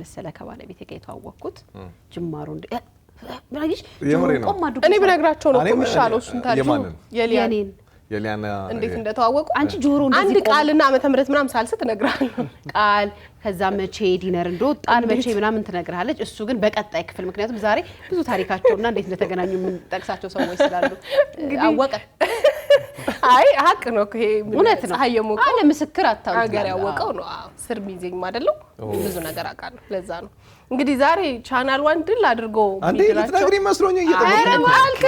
መሰለ ከባለቤቴ ጋር የተዋወቅኩት ጅማሩ ብራጊሽ እኔ ብነግራቸው ነው ቆምሻለው እሱን ታሪኩ የሊያና እንዴት እንደተዋወቁ አንቺ ጆሮ አንድ ቃልና ዓመተ ምህረት ምናምን ሳልሰጥ እነግራለሁ ቃል ከዛ መቼ ዲነር እንደወጣን መቼ ምናምን ትነግራለች እሱ ግን በቀጣይ ክፍል ምክንያቱም ዛሬ ብዙ ታሪካቸውና እንዴት እንደተገናኙ ምን ጠቅሳቸው ሰዎች ስላሉ አወቀ አይ ሀቅ ነው ይሄ እውነት ነው ፀሐየሞቀ አለ ምስክር አታውቅ አገር ያወቀው ነው ስር ሚዜኝ ማደለው ብዙ ነገር አውቃለሁ ለዛ ነው እንግዲህ ዛሬ ቻናል 1 ድል አድርጎ አንዴ ልትነግሪ መስሎኝ እየተባልክ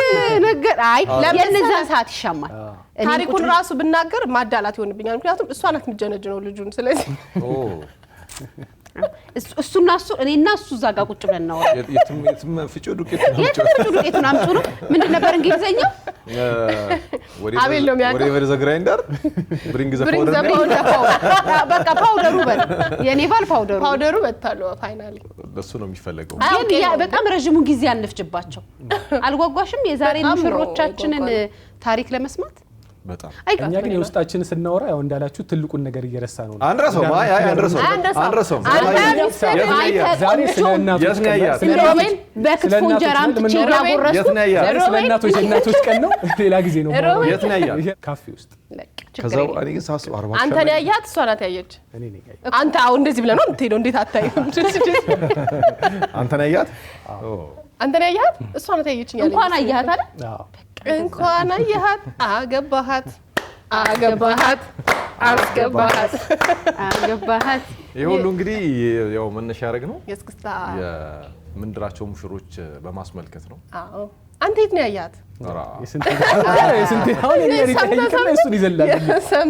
ነገር አይ ለነዛ ሰዓት ይሻማል ታሪኩን ራሱ ብናገር ማዳላት ይሆንብኛል ምክንያቱም እሷ ናት ምጀነጀነው ልጁን ስለዚህ እሱና እሱ እኔና እሱ ዛጋ ቁጭ ብለን ነው የትም ፍጮ ዱቄቱን አምጡ ነው ምንድን ነበር እንግሊዘኛው አቤል ነው የሚያውቀው ወሬቨር ዘ ግራይንደር ብሪንግ ዘ ፓውደር በቃ ፓውደሩ በል የኔ ባል ፓውደሩ በታለው ፋይናሊ ለሱ ነው የሚፈልገው በጣም ረጅሙ ጊዜ አንፍጅባቸው አልጓጓሽም የዛሬ ሙሽሮቻችንን ታሪክ ለመስማት በጣም እኛ ግን የውስጣችን ስናወራ ያው እንዳላችሁ ትልቁን ነገር እየረሳ ነው አንድረሰው ዛሬ ስለናቶች በክትፎ እንጀራም ትችላጎረሱ ስለናቶች ቀን ነው ሌላ ጊዜ ነው ካፌ ውስጥ ከዛው እኔ ግን ሳስብ 40 አንተ ነው ያያት እሷ ናት ያየች እኔ ነኝ አንተ አሁን እንደዚህ ብለህ ነው የምትሄደው እንዴት አታይም አንተ ነው ያያት አንተ ነው ያያት እሷ ናት ያየችኝ ያለኝ እንኳን አያት አይደል እንኳን አያት አገባሃት አስገባሃት ይሁሉ እንግዲህ ያው መነሻ ያረግነው የስክስታ የምንድራቸው ሙሽሮች በማስመልከት ነው አዎ አንተ የት ነው ያያት የስንት አሁን የሪታይል እሱን ይዘላል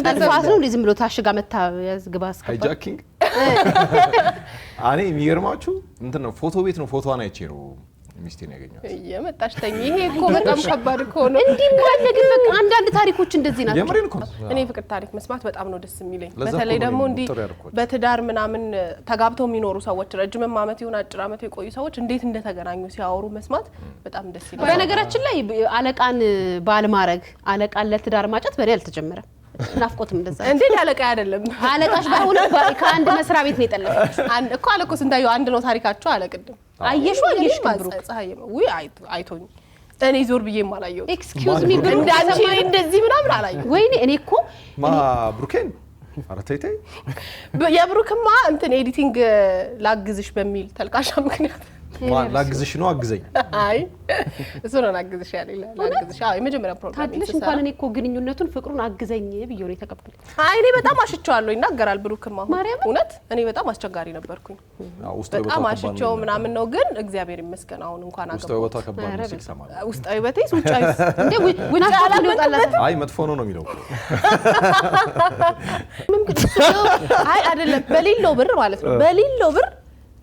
ተልፋት ነው ዝም ብሎ ታሽጋ መታ ያዝግባስ ሃይጃኪንግ አኔ የሚገርማችሁ እንትን ነው ፎቶ ቤት ነው ፎቶዋን አይቼ ነው ሚስቴን ያገኘው የመጣሽ ተኝ ይሄ እኮ በጣም ከባድ እኮ ነው እንዲህ ማለት ግን በቃ አንዳንድ ታሪኮች እንደዚህ ናቸው የምሬን እኮ እኔ ፍቅር ታሪክ መስማት በጣም ነው ደስ የሚለኝ በተለይ ደግሞ እንዲህ በትዳር ምናምን ተጋብተው የሚኖሩ ሰዎች ረጅም ዓመት ይሁን አጭር ዓመት የቆዩ ሰዎች እንዴት እንደተገናኙ ሲያወሩ መስማት በጣም ደስ ይላል በነገራችን ላይ አለቃን ባል ማረግ አለቃን ለትዳር ማጨት በኔ አልተጀመረም ናፍቆትም እንደዛ እንዴ አለቃ አይደለም አለቃሽ ባይሆን ከአንድ መስሪያ ቤት ነው የጠለፈች አንድ እኮ አለቆ ስንታዩ አንድ ነው ታሪካቸው አለቅድም አየሽ ብሩክ ፀሐይ ወይ አይቶኝ እኔ ዞር ብዬም አላየው ኤክስኪውዝ ሚ ብሩክ እንዳንቺ እንደዚህ ምናምን አላየው ወይኔ እኔ እኮ ብሩኬን አረታይታይ የብሩክማ እንትን ኤዲቲንግ ላግዝሽ በሚል ተልካሻ ምክንያት ላግዝሽ ነው አግዘኝ አይ እሱ ነው ላግዝሽ ያለኝ ላግዝሽ አይ መጀመሪያ ፕሮግራም ታድለሽ እንኳን እኔ እኮ ግንኙነቱን ፍቅሩን አግዘኝ ብዬው ነው የተቀበልኩት አይ እኔ በጣም አሽቻለሁ ይናገራል ብሩክማ እውነት እኔ በጣም አስቸጋሪ ነበርኩኝ በጣም አሽቻው ምናምን ነው ግን እግዚአብሔር ይመስገን አሁን እንኳን አገባው ውስጣዊ ቦታ ከባድ ነው ሲል ሰማል ውስጣዊ በቴስ ውጫዊ እንዴ ወናታ ሊወጣላት አይ መጥፎ ነው የሚለው አይ አይደለም በሌለው ብር ማለት ነው በሌለው ብር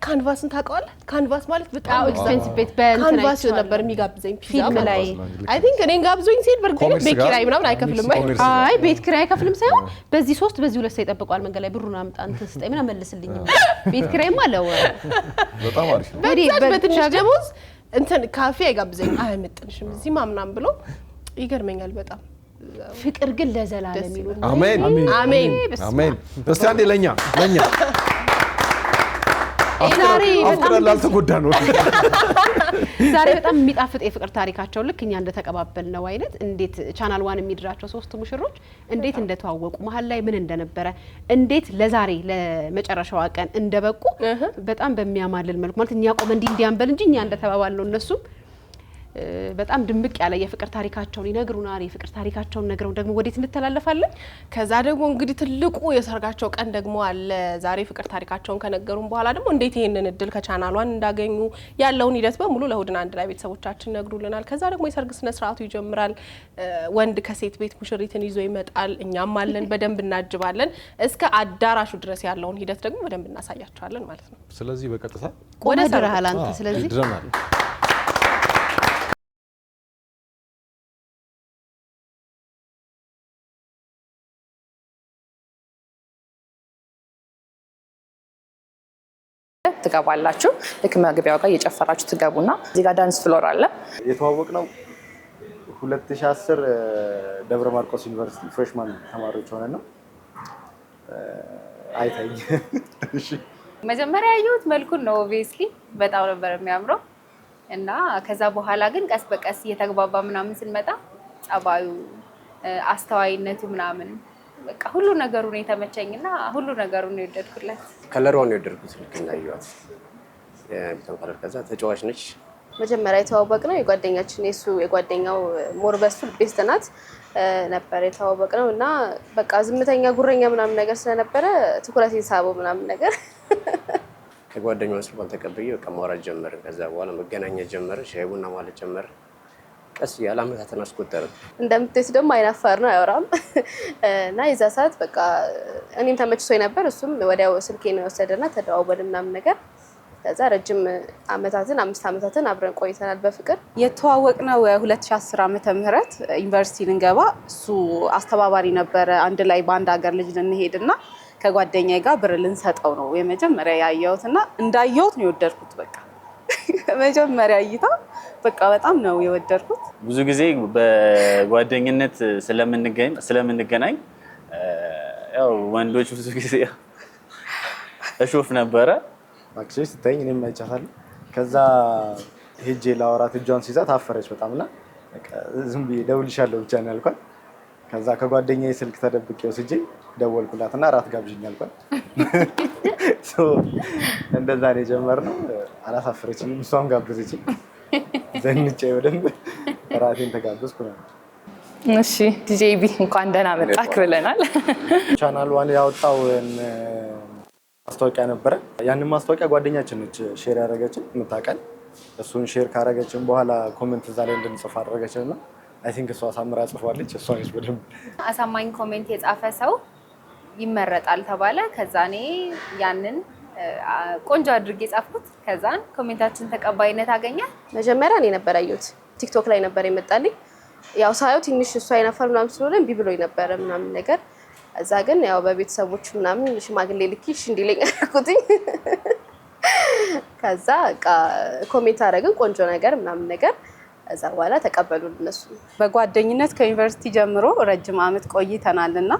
ካንቫስን ታውቀዋለህ ካንቫስ ማለት በጣም ኤክስፔንሲቭ ቤት ካንቫስ ነበር የሚጋብዘኝ ፊልም ላይ አይ ቲንክ እኔን ጋብዞኝ ሲል በርግጥ ቤት ኪራይ ምናምን አይከፍልም አይ ቤት ኪራይ አይከፍልም ሳይሆን በዚህ 3 በዚህ 2 ሰው ይጠብቀዋል መንገድ ላይ ብሩን አምጣ እንትን ስጠኝ ምናምን መልስልኝ ቤት ኪራይም አለው በጣም አሪፍ ነው በትንሽ ደሞዝ እንትን ካፌ አይጋብዘኝ አይመጥንሽም እዚህ ማምናም ብሎ ይገርመኛል በጣም ፍቅር ግን ለዘላለም ይኑር አሜን አሜን አሜን እስቲ አንዴ ለኛ ዛሬ በጣም ላልተጎዳ ነው ዛሬ በጣም የሚጣፍጥ የፍቅር ታሪካቸው ልክ እኛ እንደተቀባበልነው አይነት እንዴት ቻናል 1 የሚድራቸው 3 ሙሽሮች እንዴት እንደተዋወቁ መሃል ላይ ምን እንደነበረ እንዴት ለዛሬ ለመጨረሻው ቀን እንደበቁ በጣም በሚያማልል መልኩ ማለት እኛ ቆመ እንዲያንበል እንጂ እኛ እንደተባባልነው እነሱ በጣም ድምቅ ያለ የፍቅር ታሪካቸውን ይነግሩናል የፍቅር ታሪካቸውን ነግረው ደግሞ ወዴት እንተላለፋለን ከዛ ደግሞ እንግዲህ ትልቁ የሰርጋቸው ቀን ደግሞ አለ ዛሬ ፍቅር ታሪካቸውን ከነገሩን በኋላ ደግሞ እንዴት ይሄንን እድል ከቻናል 1 እንዳገኙ ያለውን ሂደት በሙሉ ለሁድና አንድ ላይ ቤተሰቦቻችን ነግሩልናል ከዛ ደግሞ የሰርግ ስነ ስርዓቱ ይጀምራል ወንድ ከሴት ቤት ሙሽሪትን ይዞ ይመጣል እኛም አለን በደንብ እናጅባለን እስከ አዳራሹ ድረስ ያለውን ሂደት ደግሞ በደንብ እናሳያቸዋለን ማለት ነው ስለዚህ በቀጥታ ወደ ድረሃል አንተ ስለዚህ ድረናል ትገባላችሁ ልክ መግቢያው ጋር እየጨፈራችሁ ትገቡና እዚህ ጋር ዳንስ ፍሎር አለ የተዋወቅነው 2010 ደብረ ማርቆስ ዩኒቨርሲቲ ፍሬሽማን ተማሪዎች ሆነን ነው አይታይ እሺ መጀመሪያ ያየሁት መልኩን ነው ኦብቪየስሊ በጣም ነበር የሚያምረው እና ከዛ በኋላ ግን ቀስ በቀስ እየተግባባ ምናምን ስንመጣ ጸባዩ፣ አስተዋይነቱ ምናምን በቃ ሁሉ ነገሩ ነው የተመቸኝና ሁሉ ነገሩ ነው የወደድኩለት። ከለሯን ነው የወደድኩት። ልክ እንዳየኋት የቢታም ከለር ከዛ ተጫዋች ነች። መጀመሪያ የተዋወቅነው የጓደኛችን የጓደኛው ሞርበሱ ቤስት ናት ነበር የተዋወቅነው እና በቃ ዝምተኛ ጉረኛ ምናምን ነገር ስለነበረ ትኩረቴን ሳበው ምናምን ነገር ከጓደኛዋ ስልኳን ተቀብዬ በቃ ማውራት ጀመርን። ከዛ በኋላ መገናኘት ጀመርን፣ ሻይ ቡና ማለት ጀመርን። ቀስ ያለ አመታትን አስቆጠርን። እንደምትስ ደግሞ አይናፋር ነው አያወራም እና የዛ ሰዓት በቃ እኔም ተመችቶኝ ነበር። እሱም ወዲያው ስልኬን ወሰደና ተደዋወልን ምናምን ነገር። ከዛ ረጅም አመታትን 5 አመታትን አብረን ቆይተናል በፍቅር። የተዋወቅነው 2010 ዓመተ ምህረት ዩኒቨርሲቲ ልንገባ እሱ አስተባባሪ ነበረ። አንድ ላይ በአንድ ሀገር ልጅ ልንሄድና ከጓደኛዬ ጋር ብር ልንሰጠው ነው የመጀመሪያ ያየሁትና እንዳየሁት ነው የወደድኩት። በቃ መጀመሪያ እይታ በቃ በጣም ነው የወደድኩት። ብዙ ጊዜ በጓደኝነት ስለምንገናኝ ያው ወንዶች ብዙ ጊዜ እሾፍ ነበረ። አክቹዋሊ ስታይኝ እኔም አይቻታለሁ። ከዛ ሄጄ ላወራት እጇን ሲይዛት አፈረች በጣምና በቃ ዝም ብዬ ደውልሻለሁ ብቻ ነው ያልኳት። ከዛ ከጓደኛዬ ስልክ ተደብቄ ወስጄ ደወልኩላትና እራት ጋብዥኝ አልኳት። እንደዛ ነው የጀመርነው። አላሳፈረችኝም፣ እሷም ጋበዘችኝ። ዘንጬ በደንብ እራቴን ተጋበዝኩ ነው። እሺ ዲጄቢ እንኳን ደህና መጣክ ብለናል። ቻናል ዋን ያወጣው ማስታወቂያ ነበረ። ያንን ማስታወቂያ ጓደኛችን ነች ሼር ያደረገችን የምታውቀን። እሱን ሼር ካደረገችን በኋላ ኮሜንት እዛ ላይ እንድንጽፍ አደረገችንና አይ ቲንክ እሷ አሳምራ ጽፏለች። እሷ ነች በደንብ አሳማኝ ኮሜንት የጻፈ ሰው ይመረጣል ተባለ። ከዛ እኔ ያንን ቆንጆ አድርጌ ጻፍኩት። ከዛን ኮሜንታችን ተቀባይነት አገኘ። መጀመሪያ እኔ ነበር ያየሁት፣ ቲክቶክ ላይ ነበር የመጣልኝ። ያው ሳየው ትንሽ እሱ አይናፈር ምናምን ስለሆነ እምቢ ብሎኝ ነበረ ምናምን ነገር። እዛ ግን ያው በቤተሰቦቹ ምናምን ሽማግሌ ልኪሽ እንዲለኝ አልኩትኝ። ከዛ በቃ ኮሜንት አደረግን ቆንጆ ነገር ምናምን ነገር። እዛ በኋላ ተቀበሉን እነሱ። በጓደኝነት ከዩኒቨርሲቲ ጀምሮ ረጅም ዓመት ቆይተናልና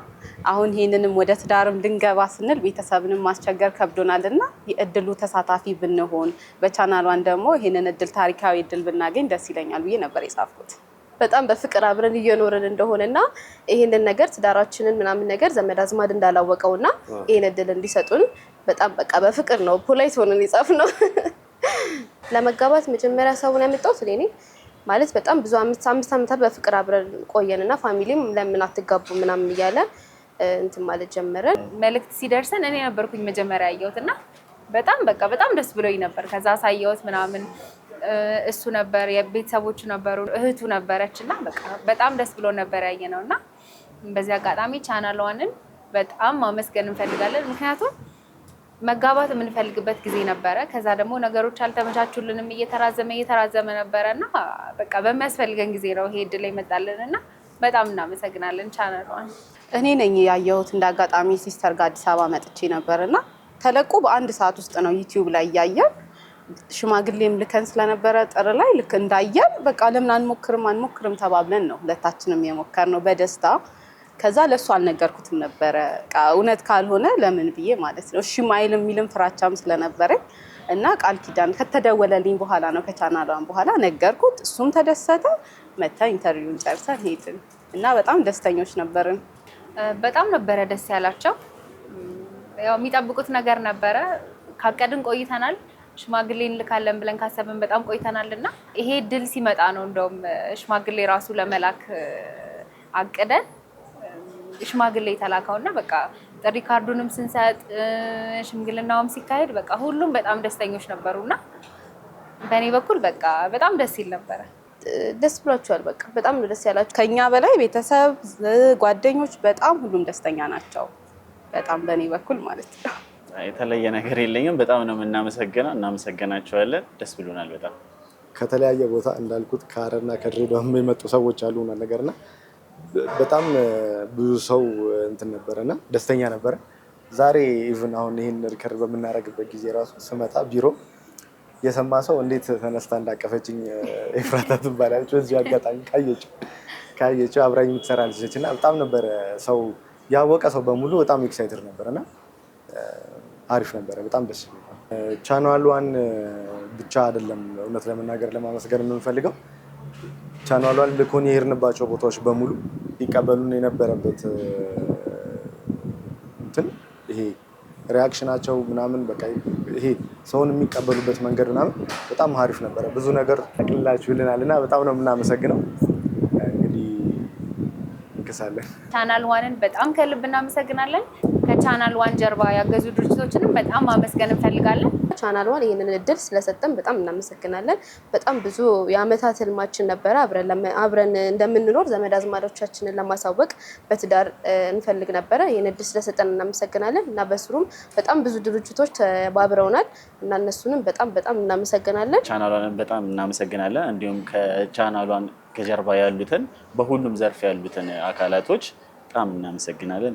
አሁን ይሄንንም ወደ ትዳርም ልንገባ ስንል ቤተሰብንም ማስቸገር ከብዶናልና የእድሉ ተሳታፊ ብንሆን በቻናሏን ደግሞ ይሄንን እድል ታሪካዊ እድል ብናገኝ ደስ ይለኛል ብዬ ነበር የጻፍኩት። በጣም በፍቅር አብረን እየኖርን እንደሆነና ይሄንን ነገር ትዳራችንን ምናምን ነገር ዘመድ አዝማድ እንዳላወቀውና ይሄን እድል እንዲሰጡን በጣም በቃ በፍቅር ነው ፖላይት ሆነን የጻፍነው። ለመጋባት መጀመሪያ ሰውን ያመጣሁት እኔ ነኝ። ማለት በጣም ብዙ 5 ዓመታት በፍቅር አብረን ቆየንና ፋሚሊም ለምን አትጋቡ ምናምን እያለ እንትን ማለት ጀመረ። መልእክት ሲደርሰን እኔ ነበርኩኝ መጀመሪያ ያየሁትና በጣም ደስ ብሎኝ ነበር። ከዛ ሳየሁት ምናምን እሱ ነበር፣ የቤተሰቦቹ ነበሩ፣ እህቱ ነበረችና በቃ በጣም ደስ ብሎ ነበር ያየነውና በዚህ አጋጣሚ ቻናል ዋንን በጣም ማመስገን እንፈልጋለን። ምክንያቱም መጋባት የምንፈልግበት ጊዜ ነበረ። ከዛ ደግሞ ነገሮች አልተመቻቹልንም፣ እየተራዘመ ነበረና በቃ በሚያስፈልገን ጊዜ ነው ይሄ እድል ይመጣልንና በጣም እናመሰግናለን ቻናል ዋን። እኔ ነኝ ያየሁት። እንዳጋጣሚ ሲስተር ጋር አዲስ አበባ መጥቼ ነበርና ተለቆ በአንድ ሰዓት ውስጥ ነው ዩቲዩብ ላይ ያየን። ሽማግሌም ልከን ስለነበረ ጥር ላይ ልክ እንዳየን በቃ ለምን አንሞክርም ተባብለን ነው ሁለታችንም የሞከርነው በደስታ። ከዛ ለሱ አልነገርኩትም ነበረ እውነት ካልሆነ ለምን ብዬ ማለት ነው። እሺ ማይል የሚልም ፍራቻም ስለነበረኝ እና ቃል ኪዳን ከተደወለልኝ በኋላ ነው ከቻናሏን በኋላ ነገርኩት። እሱም ተደሰተ። መታ ኢንተርቪውን ጨርሰን ሄድን እና በጣም ደስተኞች ነበርን። በጣም ነበረ ደስ ያላቸው። ያው የሚጠብቁት ነገር ነበረ። ካቀድን ቆይተናል። ሽማግሌ እንልካለን ብለን ካሰብን በጣም ቆይተናልና ይሄ ድል ሲመጣ ነው እንደውም ሽማግሌ ራሱ ለመላክ አቅደን ሽማግሌ የተላከውና በቃ ጥሪ ካርዱንም ስንሰጥ ሽምግልናውም ሲካሄድ በቃ ሁሉም በጣም ደስተኞች ነበሩና በእኔ በኩል በቃ በጣም ደስ ይል ነበረ። ደስ ብሏቸዋል። በቃ በጣም ነው ደስ ያላቸው። ከኛ በላይ ቤተሰብ፣ ጓደኞች በጣም ሁሉም ደስተኛ ናቸው። በጣም በእኔ በኩል ማለት ነው። የተለየ ነገር የለኝም። በጣም ነው የምናመሰግነው። እናመሰግናቸዋለን። ደስ ብሎናል በጣም። ከተለያየ ቦታ እንዳልኩት ከሀረርና ከድሬዳዋ የመጡ ሰዎች አሉ ነገርና በጣም ብዙ ሰው እንትን ነበረና ደስተኛ ነበረ። ዛሬ ኢቭን አሁን ይሄን ሪከርድ በምናደርግበት ጊዜ ራሱ ስመጣ ቢሮ የሰማ ሰው እንዴት ተነስታ እንዳቀፈችኝ ኤፍራታ ትባላለች። በዚህ አጋጣሚ ካየችው አብራኝ የምትሰራ ልጅ ነች እና በጣም ነበረ ሰው ያወቀ ሰው በሙሉ በጣም ኤክሳይትድ ነበርና አሪፍ ነበረ። በጣም ደስ ይላል። ቻናል ዋን ብቻ አይደለም እውነት ለመናገር ለማመስገን የምንፈልገው ቻናል ዋን ልኮን የሄድንባቸው ቦታዎች በሙሉ ይቀበሉን የነበረበት እንትን ይሄ ሪአክሽናቸው ምናምን በቃ ይሄ ሰውን የሚቀበሉበት መንገድ ምናምን በጣም አሪፍ ነበረ። ብዙ ነገር አቅልላችሁልናል እና በጣም ነው የምናመሰግነው። እንግዲህ እንከሳለን። ቻናል ዋንን በጣም ከልብ እናመሰግናለን። ከቻናል ዋን ጀርባ ያገዙ ድርጅቶችንም በጣም ማመስገን እንፈልጋለን። ቻናል ዋን ይሄንን እድል ስለሰጠን በጣም እናመሰግናለን። በጣም ብዙ የአመታት ህልማችን ነበረ አብረን እንደምንኖር ዘመድ አዝማዶቻችንን ለማሳወቅ በትዳር እንፈልግ ነበረ። ይሄን እድል ስለሰጠን እናመሰግናለን እና በስሩም በጣም ብዙ ድርጅቶች ተባብረውናል እና እነሱንም በጣም እናመሰግናለን። ቻናል ዋንን በጣም እናመሰግናለን። እንዲሁም ከቻናል ዋን ከጀርባ ያሉትን በሁሉም ዘርፍ ያሉትን አካላቶች በጣም እናመሰግናለን።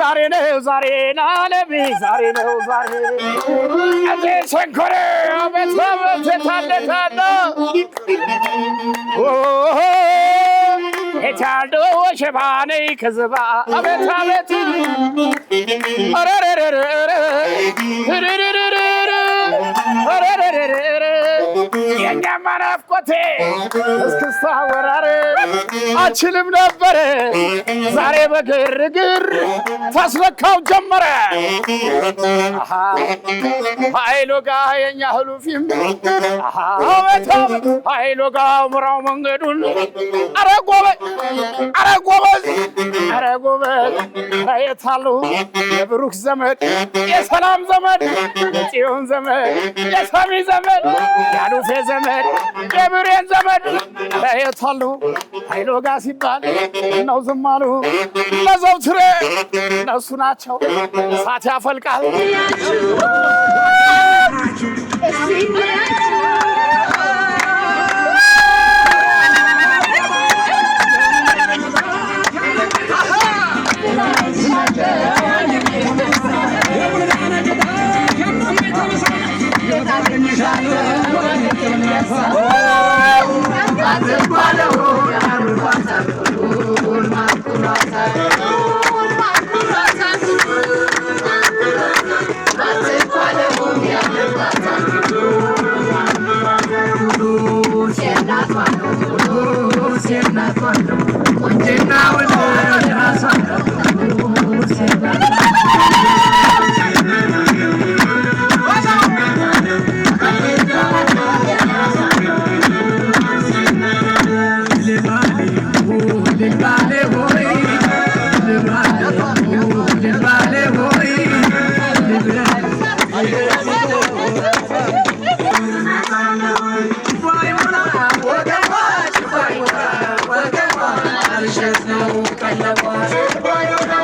ዛሬ ነው ዛሬ ናለሚ ዛሬ ነው ዛሬ አዜ ሸንኮረ አቤት አቤት ታለታለ የቻልዶ ሸባኔ ከዝባ አቤት አቤት የኛማ ናፍቆቴ እስክስታ ወራር አችልም ነበረ ዛሬ በግርግር ታስለካው ጀመረ ኃይሎ ጋ የኛ ህሉፊም ኃይሎ ጋ ምራው መንገዱን ኧረ ጎበዝ ኧረ ጎበዝ ኧረ ጎበዝ የታሉ የብሩክ ዘመድ የሰላም ዘመድ የጽዮን ዘመድ የሰሚ ዘመድ ያሉፌ ዘመድ የብሬን ዘመድ የታሉ ኃይሎ ጋ ሲባል ነው ዝም አሉ ለዘውትሬ እነሱ ናቸው እሳት ያፈልቃል Just no kind of